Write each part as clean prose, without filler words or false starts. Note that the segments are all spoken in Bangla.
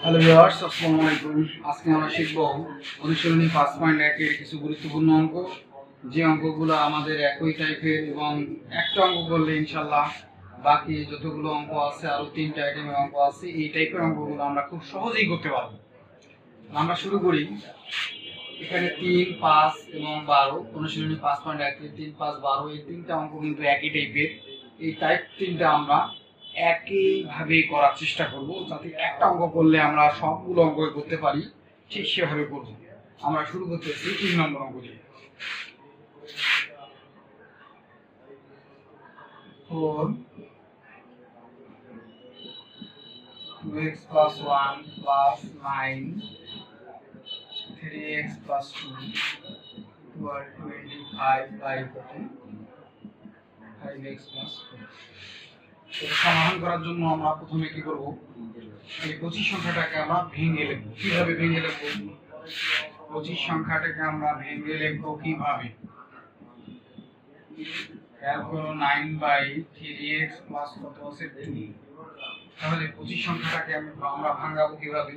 হ্যালো ভিউয়ার্স, আসসালামু আলাইকুম। আজকে আমরা শিখব অনুশীলনী 5.1 এর কিছু গুরুত্বপূর্ণ অঙ্ক, যে অঙ্কগুলো আমাদের একই টাইপের এবং একটা অঙ্ক করলে ইনশাআল্লাহ বাকি যতগুলো অঙ্ক আছে আরো 3টা আইটেমের অঙ্ক আছে, এই টাইপের অঙ্কগুলো আমরা খুব সহজেই করতে পারবো। আমরা শুরু করি। এখানে 3, 5 এবং 12 অনুশীলনী 5.1 এর 3, 5, 12 এই তিনটা অঙ্ক কিন্তু একই টাইপের। এই টাইপ তিনটা আমরা একইভাবে করার চেষ্টা করব, যাতে একটা অঙ্ক করলে আমরা সবগুলো অঙ্ক করতে পারি, ঠিক সেভাবে করব। আমরা শুরু করতেছি 3 নম্বর অঙ্ক দিয়ে। 4 2x plus 1 plus 9 3x plus 2 equal 25 by 5x plus 4। এটা সমাধান করার জন্য আমরা প্রথমে কি করব, এই 25 সংখ্যাটাকে আমরা ভেঙে লিখব। কিভাবে ভেঙে লিখব? 25 সংখ্যাটাকে আমরা ভেঙে লিখব কিভাবে? এর করো 9 বাই 3x প্লাস কত আছে 2। তাহলে 25 সংখ্যাটাকে আমরা ভাঙাবো কিভাবে?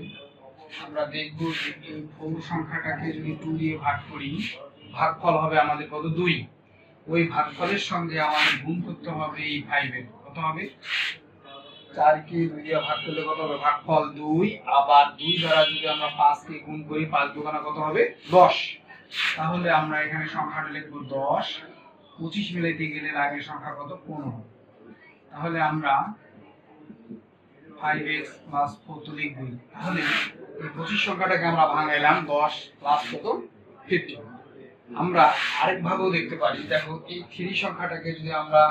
আমরা দেখব যে এই 4 সংখ্যাটাকে যদি 2 দিয়ে ভাগ করি, ভাগফল হবে আমাদের কত? 2। ওই ভাগফলের সঙ্গে আমাদের গুণ করতে হবে এই 5 এর। কত হবে? 4 কে 2 দিয়ে ভাগ করলে কত হবে? ভাগফল 2। আবার 2 দ্বারা যদি আমরা 5 কে গুণ করি, 5 দুগুণে কত হবে? 10। তাহলে আমরা এখানে সংখ্যাটা লিখব 10। 25 মিলাইতে গেলে আগের সংখ্যা কত? 15। তাহলে আমরা 5x প্লাস 4 তো লিখবই। তাহলে এই 25 সংখ্যাটাকে আমরা ভাঙাইলাম 10 প্লাস কত? 15। আমরা আরেকভাবেও দেখতে পারি। দেখো, এই 3 সংখ্যাটাকে যদি আমরা,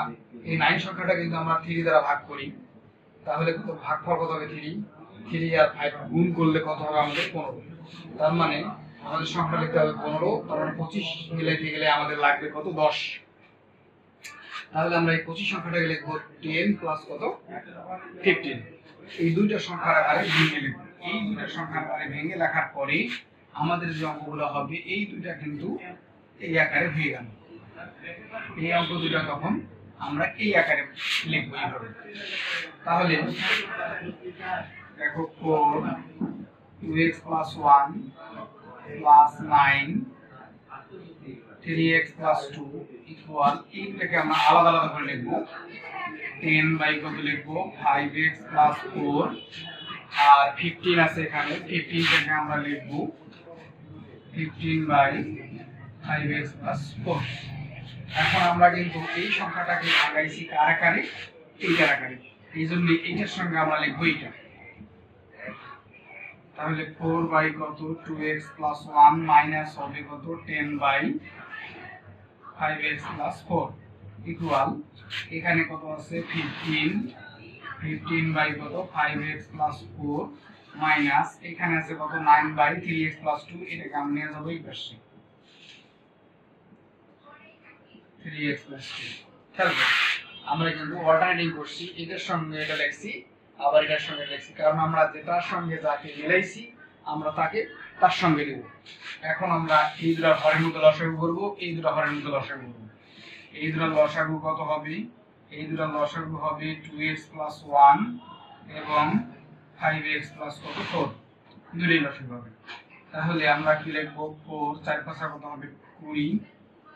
এই 9 সংখ্যাটাকে যদি আমরা 3 দ্বারা ভাগ করি, তাহলে কত? ভাগফল কত হবে? 3 আর 5 গুণ করলে কত হবে আমাদের? 15। তার মানে আমাদের সংখ্যা লিখতে হবে 15। তার মানে 25 মিলাইতে গেলে আমাদের লাগবে কত? 10। তাহলে আমরা এই 25 সংখ্যাটাকে লিখব 10 প্লাস কত? 15। এই দুইটা সংখ্যার আকারে ভেঙে লিখব। এই দুইটা সংখ্যার আকারে ভেঙে লেখার পরে আমাদের যে অঙ্কগুলো হবে, এই দুইটা কিন্তু এই আকারে হয়ে গেল। এই অঙ্ক দুইটা তখন আমরা এই আকারে লিখব এইভাবে। তাহলে দেখো, 4 2x plus 1 plus 9 3x plus 2 equal, এইটাকে আমরা আলাদা আলাদা করে লিখব। 10 বাই কত লিখব? 5x plus 4 আর 15 আছে এখানে, 15টাকে আমরা লিখব 15 বাই 5x plus 4। এখন আমরা কিন্তু এই সংখ্যাটাকে ভাগাইছি কার আকারে? এইটার আকারে। এই জন্য এইটার সঙ্গে আমরা লিখব এইটা। তাহলে 4 বাই কত? 2x plus 1 মাইনাস হবে কত? 10 বাই 5x plus 4 ইকুয়াল, এখানে কত আছে? 15 বাই কত? 5x plus 4 মাইনাস এখানে আছে কত? 9 বাই 3x plus 2। এটাকে আমরা নিয়ে যাব এই পাশে, 3x plus 2। খেয়াল করো, আমরা কিন্তু অল্টারনেটিং করছি। এটার সঙ্গে এটা লিখছি, আবার এটার সঙ্গে লিখছি, কারণ আমরা যেটার সঙ্গে যাকে মিলাইছি আমরা তাকে তার সঙ্গে দেব। এখন আমরা এই দুটো হরের মধ্যে লসাগু করব, এই দুটো হরের মধ্যে লসাগু করব। এই দুটো লসাগু কত হবে? এই দুটো লসাগু হবে 2x plus 1 এবং 5x plus কত? 4। দুটোই লসাগু হবে। তাহলে আমরা কি লিখব? 4 4 5 কত হবে? 20।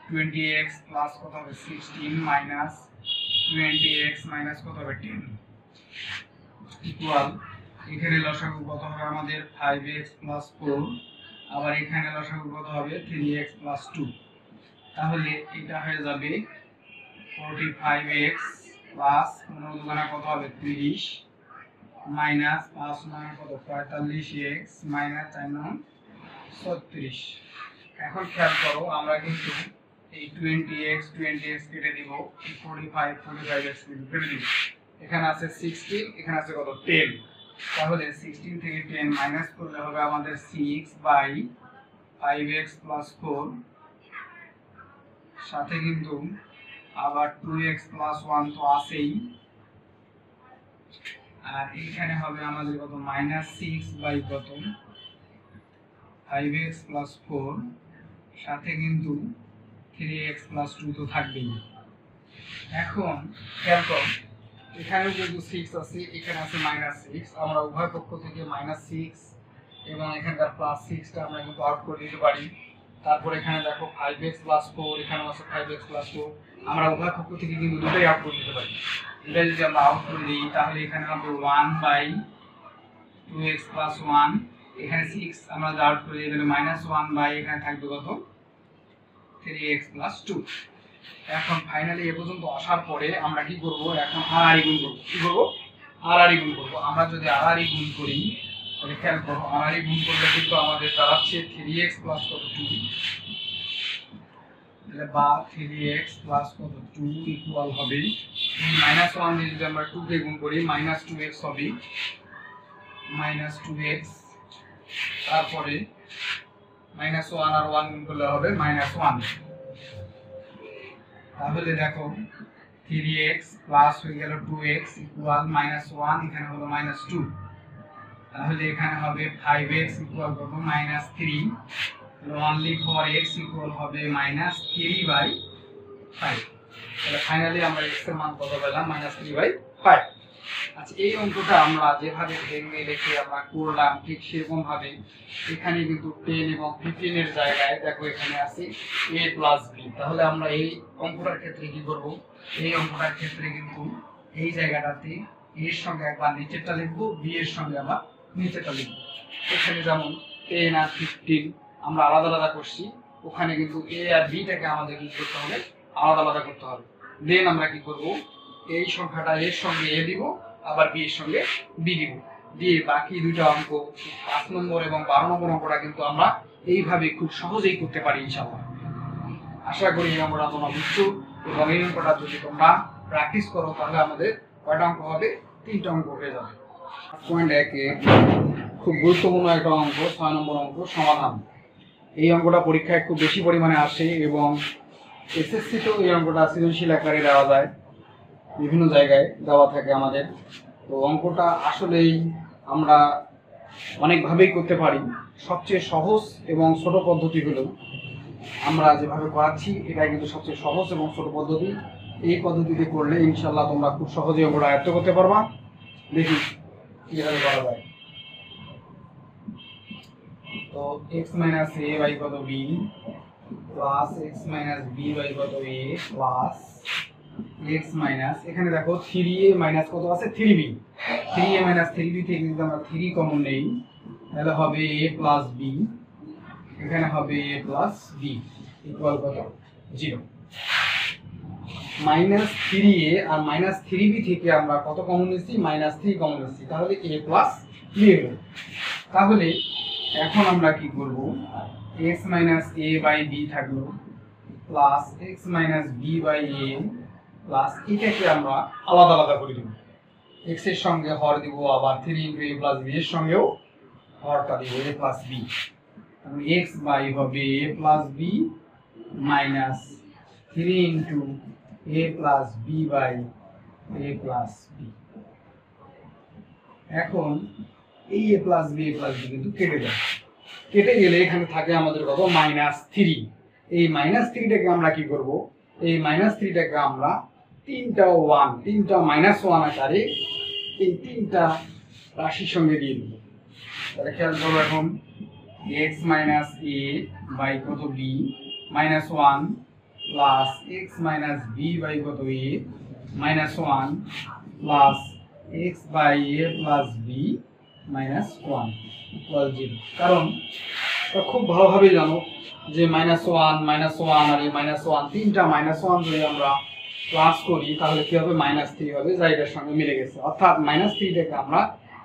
20x প্লাস কত হবে? 16 মাইনাস 20x মাইনাস কত হবে? 10 ইকুয়াল, এখানে লসাগু কত হবে আমাদের? 5x plus 4। আবার এখানে লসাগু কত হবে? 3x plus 2। তাহলে এটা হয়ে যাবে 45x প্লাস 9 দুগুণে কত হবে? 30 মাইনাস 5 9 কত? 45x minus 4 9 36। এখন খেয়াল করো, আমরা কিন্তু এই 20x কেটে দিব, এই 45x কেটে দিব। এখানে আছে 16, এখানে আছে কত? 10। তাহলে 16 থেকে 10 মাইনাস করলে হবে আমাদের 6 বাই 5x plus 4, সাথে কিন্তু আবার 2x plus 1 তো আছেই, আর এখানে হবে আমাদের কত? মাইনাস 6 বাই কত? 5x plus 4, সাথে কিন্তু 3x plus 2 তো থাকবেই। এখন খেয়াল করো, এখানেও কিন্তু 6 আছে, এখানে আছে -6, আমরা উভয় পক্ষ থেকে -6 এবং এখানকার +6টা আমরা কিন্তু আউট করে দিতে পারি। তারপর এখানে দেখো 5x + 4, এখানেও আছে 5x + 4, আমরা উভয় পক্ষ থেকে কিন্তু দুটোই আউট করে দিতে পারি। এটা যদি আমরা আউট করে দিই তাহলে এখানে হবে 1/2x + 1, এখানে 6 আমরা আউট করে দিই তাহলে -1 এখানে থাকবে কত 3x + 2। এখন ফাইনালি এ পর্যন্ত আসার পরে আমরা কি করব, এখন আড়াআড়ি গুণ করব। কি করব? আড়াআড়ি গুণ করব। আমরা যদি আড়াআড়ি গুণ করি তাহলে খেয়াল করো, আড়াআড়ি গুণ করলে কিন্তু আমাদের দাঁড়াচ্ছে 3x + কত 2, তাহলে বা 3x + কত 2 ইকুয়াল হবে এই -1 দিয়ে যদি আমরা 2 কে গুণ করি -2x হবে, -2x, তারপরে -1 আর 1 গুণ করলে হবে -1। তাহলে দেখো 3x প্লাস হয়ে গেল 2x ইকুয়াল -1, এখানে হলো -2, তাহলে এখানে হবে 5x ইকুয়াল কত -3, only for x ইকুয়াল হবে -3/5। তাহলে ফাইনালি আমরা x এর মান কত পেলাম -3/5। আচ্ছা, এই অঙ্কটা আমরা যেভাবে ভেঙে রেখে আমরা করলাম ঠিক সেরকম ভাবে এখানে কিন্তু 10 এবং 15 এর জায়গায় দেখো এখানে আছে a + b। তাহলে আমরা এই অঙ্কটার ক্ষেত্রে কি করব, এই অঙ্কটার ক্ষেত্রে কিন্তু এই জায়গাটাতে a এর সঙ্গে একবার নিচেরটা লিখব, b এর সঙ্গে আবার নিচেরটা লিখব। এখানে যেমন 10 আর 15 আমরা আলাদা আলাদা করছি, ওখানে কিন্তু a আর b টাকে আমাদের কি করতে হবে, আলাদা আলাদা করতে হবে। দেন আমরা কি করব, এই সংখ্যাটা এর সঙ্গে a দিব, আবার b এর সঙ্গে b দিব, দিয়ে বাকি দুটো অঙ্ক 5 নম্বর এবং 12 নম্বর অঙ্কটা কিন্তু আমরা এইভাবে খুব সহজেই করতে পারি ইনশাআল্লাহ। আশা করি এই অঙ্কটা তোমরা বুঝছো এবং এই অঙ্কটা যদি তোমরা প্র্যাকটিস করো তাহলে আমাদের কয়টা অঙ্ক হবে, 3টা অঙ্ক হয়ে যাবে। পয়েন্ট 1 এ খুব গুরুত্বপূর্ণ একটা অঙ্ক, 6 নম্বর অঙ্ক সমাধান। এই অঙ্কটা পরীক্ষায় খুব বেশি পরিমাণে আসে এবং এসএসসিতেও এই অঙ্কটা সৃজনশীল আকারে দেওয়া যায়, বিভিন্ন জায়গায় দেওয়া থাকে আমাদের। তো অঙ্কটা আসলেই আমরা অনেকভাবেই করতে পারি। সবচেয়ে সহজ এবং ছোট পদ্ধতি হলো আমরা যেভাবে করাচ্ছি, এটাই কিন্তু সবচেয়ে সহজ এবং ছোট পদ্ধতি। এই পদ্ধতিতে করলে ইনশাল্লাহ তোমরা খুব সহজেই অঙ্কটা আয়ত্ত করতে পারবা। দেখি কিভাবে করা যায়। তো x - a / কত b প্লাস x - b / কত a প্লাস x মাইনাস, এখানে দেখো 3a মাইনাস কত আছে 3b, 3a - 3b থেকে যদি আমরা 3 কমন নেই তাহলে হবে a + b, এখানে হবে a + b ইকুয়াল কত 0। -3a আর -3b থেকে আমরা কত কমন নিচ্ছি, -3 কমন নিচ্ছি, তাহলে a + b হলো। তাহলে এখন আমরা কি করব, x - a/b থাকলো প্লাস x - b/a প্লাস এটাকে আমরা আলাদা আলাদা করে দিব, x এর সঙ্গে হর দিব, আবার 3 × a + b এর সঙ্গেও হরটা দিব, a + b, তাহলে x বাই হবে a + b minus 3 × a + b/a + b। এখন এই a + b কিন্তু কেটে যায়, কেটে গেলে এখানে থাকে আমাদের কত -3। এই -3টাকে আমরা কি করব, এই -3টাকে আমরা তিনটা -1 আকারে এই তিনটা রাশির সঙ্গে দিয়ে দেব। তাহলে খেয়াল করো, এখন x - a কত b -1 প্লাস x - b কত a -1 plus x/a + b -1 equal 0। কারণ খুব ভালোভাবে জানো যে -1 আর এই -1 তিনটা -1 যদি আমরা প্লাস করি তাহলে কি হবে, -3 হবে, যা এটার সঙ্গে মিলে গেছে। অর্থাৎ -3টাকে আমরা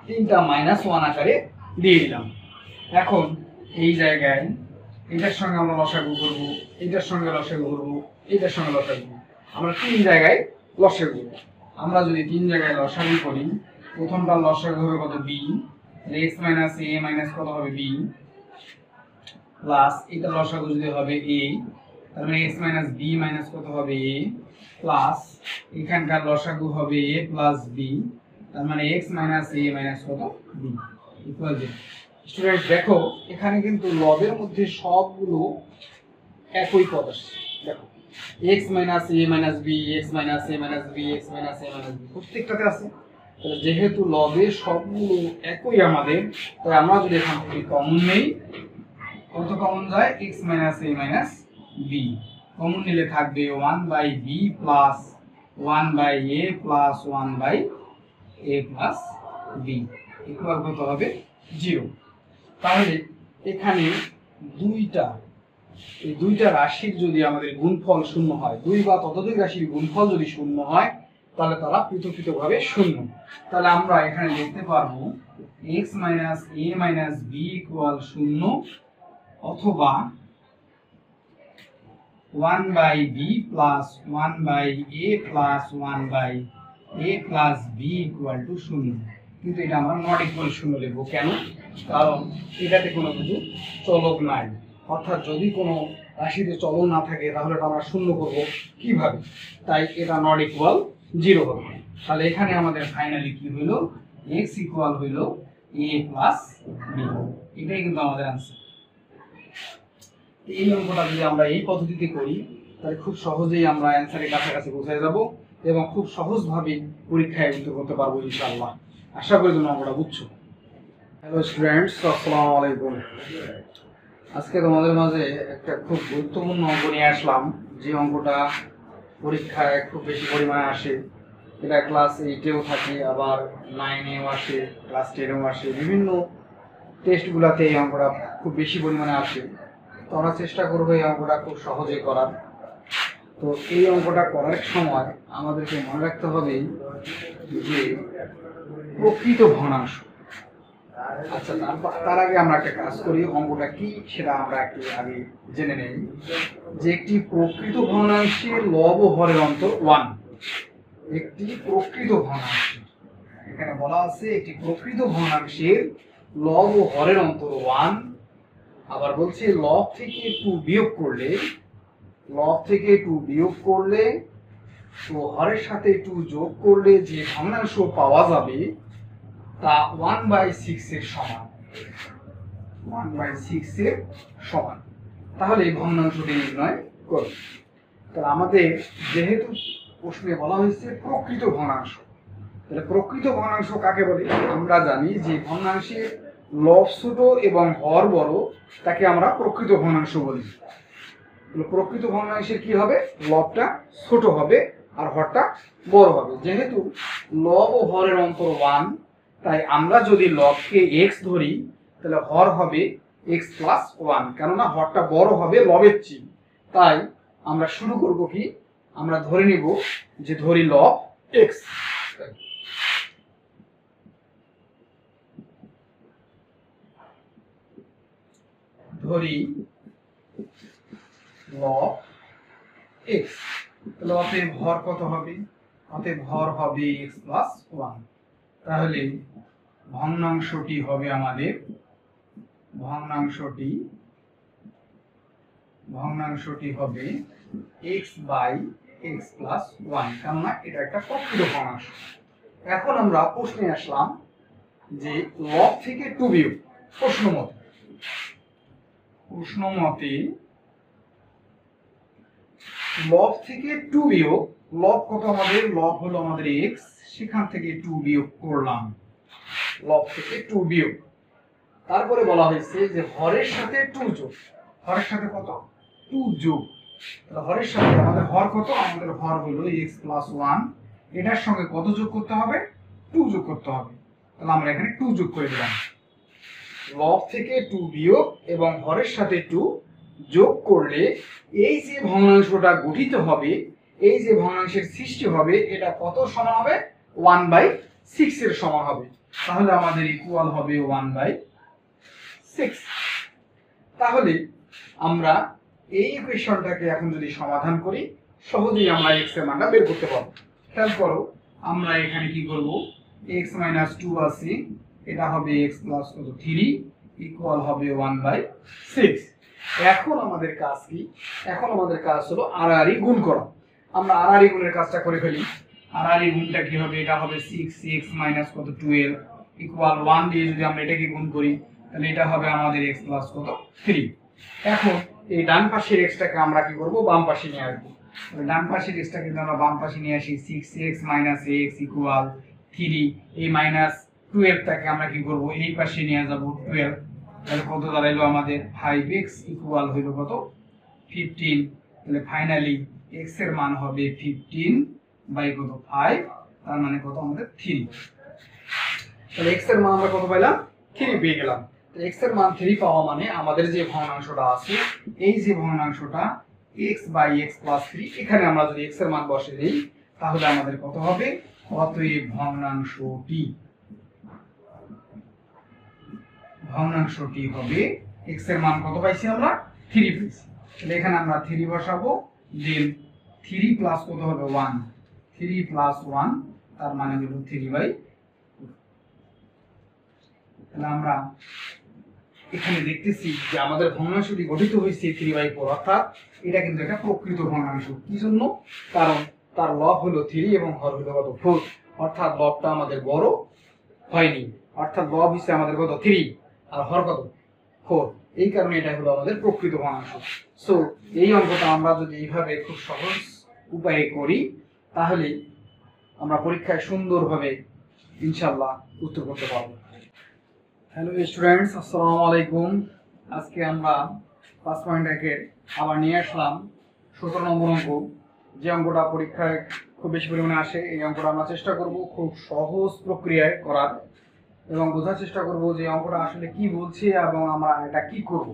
তিনটা -1 আকারে দিয়ে দিলাম। এখন এই জায়গায় এটার সঙ্গে আমরা লসাগু করব, এটার সঙ্গে লসাগু করব, এটার সঙ্গে লসাগু, আমরা 3 জায়গায় লসাগু করব। আমরা যদি 3 জায়গায় লসাগু করি, প্রথমটার লসাগু হবে কত b, x - a কত হবে b প্লাস এটা লসাগু যদি হবে a, তাহলে x - b কত হবে a প্লাস এখানকার লসাগু হবে a + b, তার মানে x - a কত b ইকুয়াল 0। স্টুডেন্ট দেখো এখানে কিন্তু লবের মধ্যে সবগুলো একই পদ আসছে। দেখো x minus a minus b, x minus a minus b, x minus a minus b প্রত্যেকটাতে আছে। তাহলে যেহেতু লবের সবগুলো একই আমাদের, তাই আমরা যদি এখান থেকে কমন নেই, কত কমন যায়? x minus a minus b common নিলে থাকবে 1/b plus 1/a plus 1/a plus b equal কত হবে? 0। তাহলে এখানে এই দুইটা রাশির যদি আমাদের গুণফল শূন্য হয়, দুই বা ততোধিক রাশির গুণফল যদি শূন্য হয়, তাহলে তারা পৃথক পৃথকভাবে শূন্য। তাহলে আমরা এখানে লিখতে পারবো x minus a minus b equal 0, অথবা 1/b plus 1/a plus 1/a plus b equal to 0। কিন্তু এটা আমরা নট ইকুয়াল 0 লিখবো। কেন? কারণ এটাতে কোনো কিছু চলক নাই, অর্থাৎ যদি কোনো রাশিতে চলক না থাকে তাহলে এটা আমরা শূন্য করবো কিভাবে? তাই এটা নট ইকুয়াল 0 হবে। তাহলে এখানে আমাদের ফাইনালি কি হইলো? x ইকুয়াল হইলো a প্লাস b। এটাই কিন্তু আমাদের আনসার। এই অঙ্কটা যদি আমরা এই পদ্ধতিতে করি তাহলে খুব সহজেই আমরা অ্যান্সারের কাছাকাছি পৌঁছে যাব এবং খুব সহজভাবে পরীক্ষায় উত্তর করতে পারবো ইনশাআল্লাহ। আশা করি তোমরা অঙ্কটা বুঝছো। হ্যালো স্টুডেন্টস, আসসালামু আলাইকুম। আজকে তোমাদের মাঝে একটা খুব গুরুত্বপূর্ণ অঙ্ক নিয়ে আসলাম, যে অঙ্কটা পরীক্ষায় খুব বেশি পরিমাণে আসে। এটা ক্লাস 8-এও থাকে, আবার 9-এও আসে, ক্লাস 10-এও আসে। বিভিন্ন টেস্টগুলোতে এই অঙ্কটা খুব বেশি পরিমাণে আসে। তো আমরা চেষ্টা করবো এই অঙ্কটা খুব সহজে করার। তো এই অঙ্কটা করার সময় আমাদেরকে মনে রাখতে হবে যে প্রকৃত ভগ্নাংশ। আচ্ছা, তার আগে আমরা একটা কাজ করি, অঙ্কটা কি সেটা আমরা একটু আগে জেনে নেই। যে একটি প্রকৃত ভগ্নাংশের লব ও হরের অন্তর 1। একটি প্রকৃত ভগ্নাংশ, এখানে বলা আছে একটি প্রকৃত ভগ্নাংশের লব ও হরের অন্তর 1। আবার বলছে লব থেকে 2 বিয়োগ করলে তো হরের সাথে 2 যোগ করলে যে ভগ্নাংশ পাওয়া যাবে তা 1/6 এর সমান। 1/6 এর সমান। তাহলে এই ভগ্নাংশটি নির্ণয় করব। তাহলে আমাদের যেহেতু প্রশ্নে বলা হয়েছে প্রকৃত ভগ্নাংশ, তাহলে প্রকৃত ভগ্নাংশ কাকে বলে? আমরা জানি যে ভগ্নাংশের লব ছোট এবং হর বড়, তাকে আমরা প্রকৃত ভগ্নাংশ বলি। প্রকৃত ভগ্নাংশের কি হবে? লবটা ছোট হবে আর হরটা বড় হবে। যেহেতু লব ও হরের অন্তর 1, তাই আমরা যদি লবকে x ধরি তাহলে হর হবে x প্লাস 1, কেননা হরটা বড় হবে লবের চেয়ে। তাই আমরা শুরু করব কি? আমরা ধরে নিব যে ধরি লব x। ধরি লব x, তাহলে অতএব ভর কত হবে? অতএব ভর হবে x প্লাস 1। তাহলে ভগ্নাংশটি হবে আমাদের ভগ্নাংশটি হবে x বাই x প্লাস 1, কেননা এটা একটা প্রকৃত ভগ্নাংশ। এখন আমরা প্রশ্নে আসলাম যে লব থেকে 2 বিয়োগ। প্রশ্ন মতে লব থেকে 2 বিয়োগ, লব কত আমাদের? লব হলো আমাদের x, সেখান থেকে 2 বিয়োগ করলাম। লব থেকে 2 বিয়োগ, তারপরে বলা হয়েছে যে হরের সাথে 2 যোগ। হরের সাথে কত? 2 যোগ। তাহলে হরের সাথে আমাদের হর কত? আমাদের হর হলো x প্লাস 1। এটার সঙ্গে কত যোগ করতে হবে? 2 যোগ করতে হবে। তাহলে আমরা এখানে 2 যোগ করে দিলাম। লব থেকে 2 বিয়োগ এবং হরের সাথে 2 যোগ করলে এই যে ভগ্নাংশটা গঠিত হবে, এই যে ভগ্নাংশের সৃষ্টি হবে, এটা কত সমান হবে? 1/6 এর সমান হবে। তাহলে আমাদের ইকুয়াল হবে 1/6। তাহলে আমরা এই ইকুয়েশনটাকে এখন যদি সমাধান করি, সহজেই আমরা x এর মানটা বের করতে পারবো। খেয়াল করো, আমরা এখানে কি করব? x - 2 আছে, এটা হবে x প্লাস 3 ইকুয়াল হবে 1/6। এখন আমাদের কাজ কি? এখন আমাদের কাজ হলো আড়াআড়ি গুণ করা। আমরা আড়াআড়ি গুণের কাজটা করে ফেলি। আড়াআড়ি গুণটা কি হবে? এটা হবে 6x - 12 ইকুয়াল 1 দিয়ে যদি আমরা এটাকে গুণ করি তাহলে এটা হবে আমাদের x প্লাস 3। এখন এই ডান পাশের x টাকে আমরা কি করব? বাম পাশে নিয়ে আসবো। ডান পাশের এক্সটা কিন্তু আমরা বাম পাশে নিয়ে আসি 6x মাইনাস x ইকুয়াল 3। এই মাইনাস 12টাকে আমরা কি করব এই পাশে নিয়ে যাব 12। তাহলে কত দাঁড়াইলো আমাদের 5x ইকুয়াল হইল কত 15। তাহলে ফাইনালি x এর মান হবে 15 বাই কত 5, তার মানে কত আমাদের 3। তাহলে x এর মান আমরা কত পাইলাম 3 পেয়ে গেলাম। তো x এর মান 3 পাওয়া মানে আমাদের যে ভগ্নাংশটা আছে এই যে ভগ্নাংশটা x বাই x প্লাস 3, এখানে আমরা যদি x এর মান বসে দেই তাহলে আমাদের কত হবে, অতএব ভগ্নাংশটি হবে x এর মান কত পাইছি আমরা 3 পাইছি। তাহলে এখানে আমরা 3 বসাবো, দেন 3 প্লাস কত হবে 1, 3 প্লাস 1 তার মানে হলো 3/4। তাহলে আমরা এখানে দেখতেছি যে আমাদের ভগ্নাংশটি গঠিত হয়েছে 3/4, অর্থাৎ এটা কিন্তু একটা প্রকৃত ভগ্নাংশ। কি জন্য? কারণ তার লব হলো 3 এবং হর হলো কত 4, অর্থাৎ লবটা আমাদের বড় হয়নি, অর্থাৎ লব হিসেবে আমাদের কত 3 আর হর কত 4, এই কারণে এটা হলো আমাদের প্রকৃত ভগ্নাংশ। সো এই অঙ্কটা আমরা যদি এইভাবে খুব সহজ উপায়ে করি তাহলে আমরা পরীক্ষায় সুন্দরভাবে ইনশাআল্লাহ উত্তর করতে পারবো। হ্যালো স্টুডেন্টস, আসসালামু আলাইকুম। আজকে আমরা 5.1 আবার নিয়ে আসলাম 17 নম্বর অঙ্ক। যে অঙ্কটা পরীক্ষায় খুব বেশি পরিমাণে আসে, এই অঙ্কটা আমরা চেষ্টা করব খুব সহজ প্রক্রিয়ায় করার এবং বোঝার চেষ্টা করব যে অঙ্কটা আসলে কি বলছে এবং আমরা এটা কি করব।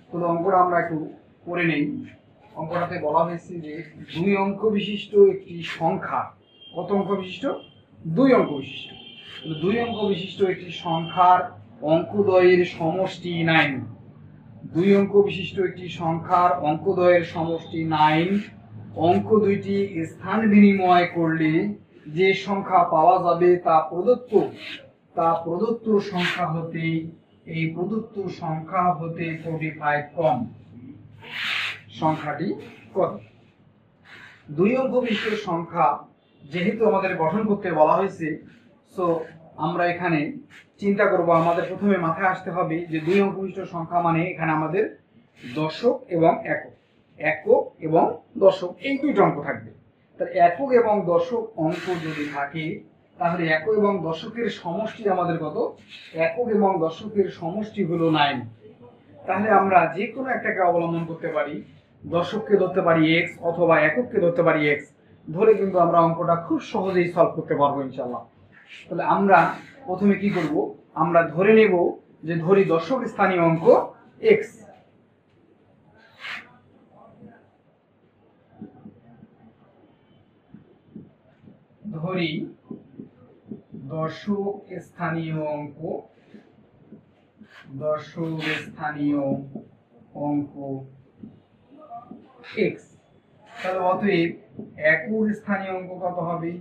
তো অঙ্কটা আমরা একটু করে নেই। অঙ্কটাতে বলা হয়েছে যে 2 অঙ্ক বিশিষ্ট একটি সংখ্যা, কত অঙ্ক বিশিষ্ট? 2 অঙ্ক বিশিষ্ট। 2 অঙ্ক বিশিষ্ট একটি সংখ্যার অঙ্কদ্বয়ের সমষ্টি 9। 2 অঙ্ক বিশিষ্ট একটি সংখ্যার অঙ্কদ্বয়ের সমষ্টি 9। অঙ্ক দুইটি স্থান বিনিময় করলে যে সংখ্যা পাওয়া যাবে তা প্রদত্ত সংখ্যা হতে, এই প্রদত্ত সংখ্যা হতে 45 কম। সংখ্যাটি কত? 2 অঙ্ক বিশিষ্ট সংখ্যা যেহেতু আমাদের গঠন করতে বলা হয়েছে, সো আমরা এখানে চিন্তা করব, আমাদের প্রথমে মাথায় আসতে হবে যে 2 অঙ্ক বিশিষ্ট সংখ্যা মানে এখানে আমাদের দশক এবং একক, একক এবং দশক এই দুইটা অঙ্ক থাকবে। তাহলে একক এবং দশক অঙ্ক যদি থাকে তাহলে একক এবং দশকের সমষ্টি আমাদের কত? একক এবং দশকের সমষ্টি হলো 9। তাহলে আমরা যে কোনো একটাকে অবলম্বন করতে পারি, দশককে ধরতে পারি x অথবা একককে ধরতে পারি x, ধরে কিন্তু আমরা অঙ্কটা খুব সহজেই সলভ করতে পারবো ইনশাআল্লাহ। তাহলে আমরা প্রথমে কি করব, আমরা ধরে নেব যে ধরি দশক স্থানীয় অঙ্ক x। ধরি দশক স্থানীয় অঙ্ক, দশক স্থানীয় অঙ্ক x। তাহলে অতএব একক স্থানীয় অঙ্ক কত হবে?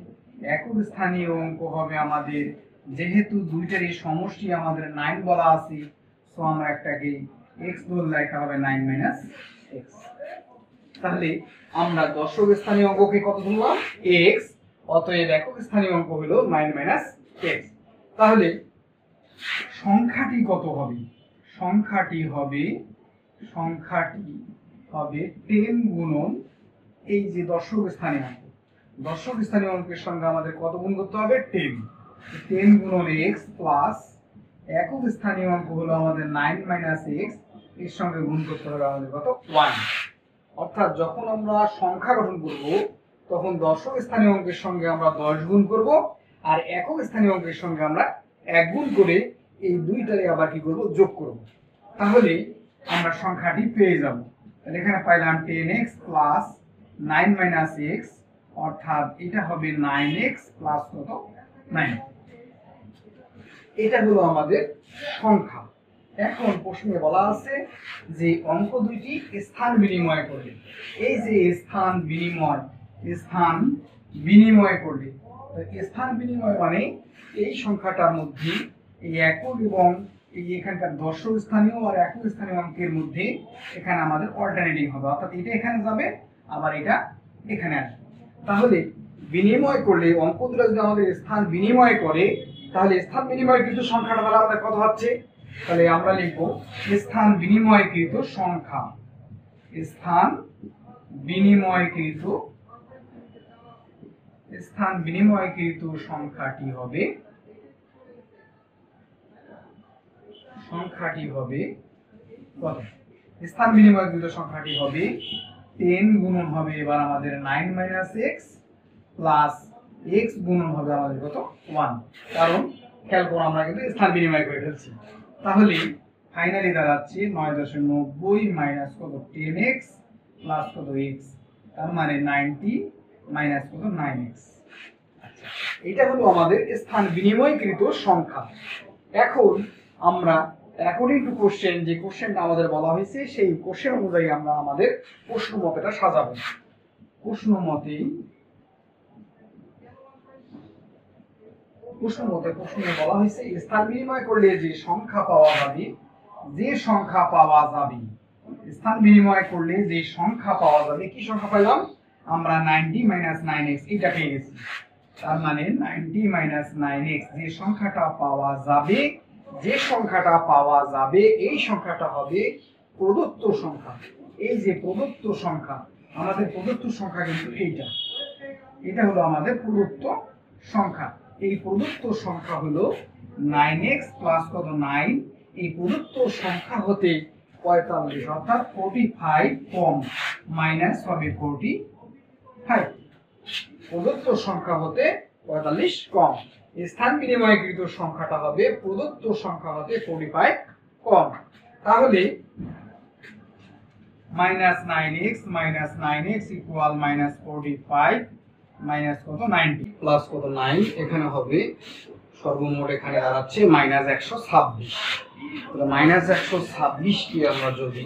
একক স্থানীয় অঙ্ক হবে আমাদের, যেহেতু দুইটারই সমষ্টি আমাদের 9 বলা আছে, সো আমরা একটাকে x ধরলে এটা হবে 9 - x। তাহলে আমরা দশক স্থানীয় অঙ্ককে কত ধরলাম? x, অতএব একক স্থানীয় অঙ্ক হলো 9 - x। তাহলে সংখ্যাটি কত হবে? সংখ্যাটি হবে 10 গুণন এই যে দশক স্থানীয় অঙ্ক। দশক স্থানীয় অঙ্কের সঙ্গে আমাদের কত গুণ করতে হবে? 10 গুণন x প্লাস একক স্থানীয় অঙ্ক হলো আমাদের 9 - x, এর সঙ্গে গুণ করতে হবে আমাদের কত? 1। অর্থাৎ যখন আমরা সংখ্যা গঠন করব তখন দশক স্থানীয় অঙ্কের সঙ্গে আমরা 10 গুণ করব আর একক স্থানীয় অঙ্কের সঙ্গে আমরা 1 গুণ করে এই দুইটারে আবার কি করব? যোগ করব। তাহলে আমরা সংখ্যাটি পেয়ে যাব। তাহলে এখানে পাইলাম 10x প্লাস 9 - x, অর্থাৎ এটা হবে 9x প্লাস কত? 9। এটা হলো আমাদের সংখ্যা। এখন প্রশ্নে বলা আছে যে অঙ্ক দুইটি স্থান বিনিময় করলে, এই যে স্থান বিনিময় করলে, স্থান বিনিময় মানে এই সংখ্যাটার মধ্যে এই একক এবং এই এখানকার দশক স্থানীয় আর একক স্থানীয় অঙ্কের মধ্যে এখানে আমাদের অল্টারনেটিং হবে, অর্থাৎ এটা এখানে যাবে আবার এটা এখানে আসবে। তাহলে বিনিময় করলে অঙ্ক দুটো যদি আমাদের স্থান বিনিময় করে তাহলে স্থান বিনিময়কৃত সংখ্যাটা তাহলে আমাদের কত হচ্ছে? তাহলে আমরা লিখব স্থান বিনিময়কৃত সংখ্যা। স্থান বিনিময়কৃত সংখ্যাটি হবে কত? স্থান বিনিময়কৃত সংখ্যাটি হবে 10 গুণন হবে এবার আমাদের 9 - x প্লাস x গুণন হবে আমাদের কত 1, কারণ খেয়াল করো আমরা কিন্তু স্থান বিনিময় করে ফেলছি। তাহলে ফাইনালি দাঁড়াচ্ছে 9.90 মাইনাস কত 10x প্লাস কত x, তার মানে 90 মাইনাস কত 9x। আচ্ছা, এটা হলো আমাদের স্থান বিনিময়কৃত সংখ্যা। এখন আমরা অ্যাকর্ডিং টু কোশ্চেন, যে কোশ্চেনটা আমাদের বলা হয়েছে সেই কোশ্চেন অনুযায়ী আমরা আমাদের প্রশ্ন মতেটা সাজাবো। প্রশ্ন মতে বলা হয়েছে স্থান বিনিময় করলে যে সংখ্যা পাওয়া যাবে, স্থান বিনিময় করলে যে সংখ্যা পাওয়া যাবে, কি সংখ্যা পেলাম আমরা 90 - 9x, এটা পেয়ে গেছি। তার মানে 90 - 9x যে সংখ্যাটা পাওয়া যাবে এই সংখ্যাটা হবে প্রদত্ত সংখ্যা। এই যে প্রদত্ত সংখ্যা, আমাদের প্রদত্ত সংখ্যা কিন্তু এটা হলো আমাদের প্রদত্ত সংখ্যা। এই প্রদত্ত সংখ্যা হলো 9x প্লাস কত 9। এই প্রদত্ত সংখ্যা হতে 45 অর্থাৎ 45 কম মাইনাস হবে 45। প্রদত্ত সংখ্যা হতে 45 কম। স্থান বিনিময়কৃত সংখ্যাটা হবে প্রদত্ত সংখ্যা হতে 45 কম। তাহলে -9x ইকুয়াল -45 মাইনাস কত 90 প্লাস কত 9, এখানে হবে সর্বমোট এখানে দাঁড়াচ্ছে -126। তাহলে -126 কে আমরা যদি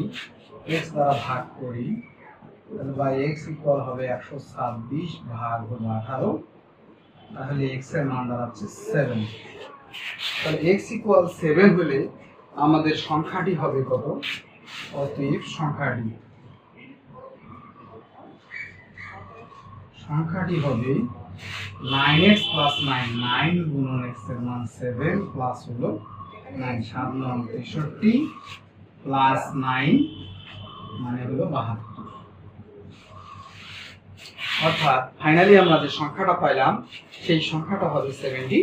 x দ্বারা ভাগ করি তাহলে বাই x ইকুয়াল হবে 126 ভাগ হলো 18, তাহলে x এর মান দাঁড়াচ্ছে 7। তাহলে x ইকুয়াল 7 হলে আমাদের সংখ্যাটি হবে কত? অতএব সংখ্যাটি হবে 9x প্লাস 9 গুণন x এর মান 7 প্লাস হলো 9 7 9 63 প্লাস 9 মানে হলো 72। অর্থাৎ ফাইনালি আমরা যে সংখ্যাটা পাইলাম সেই সংখ্যাটা হবে 72।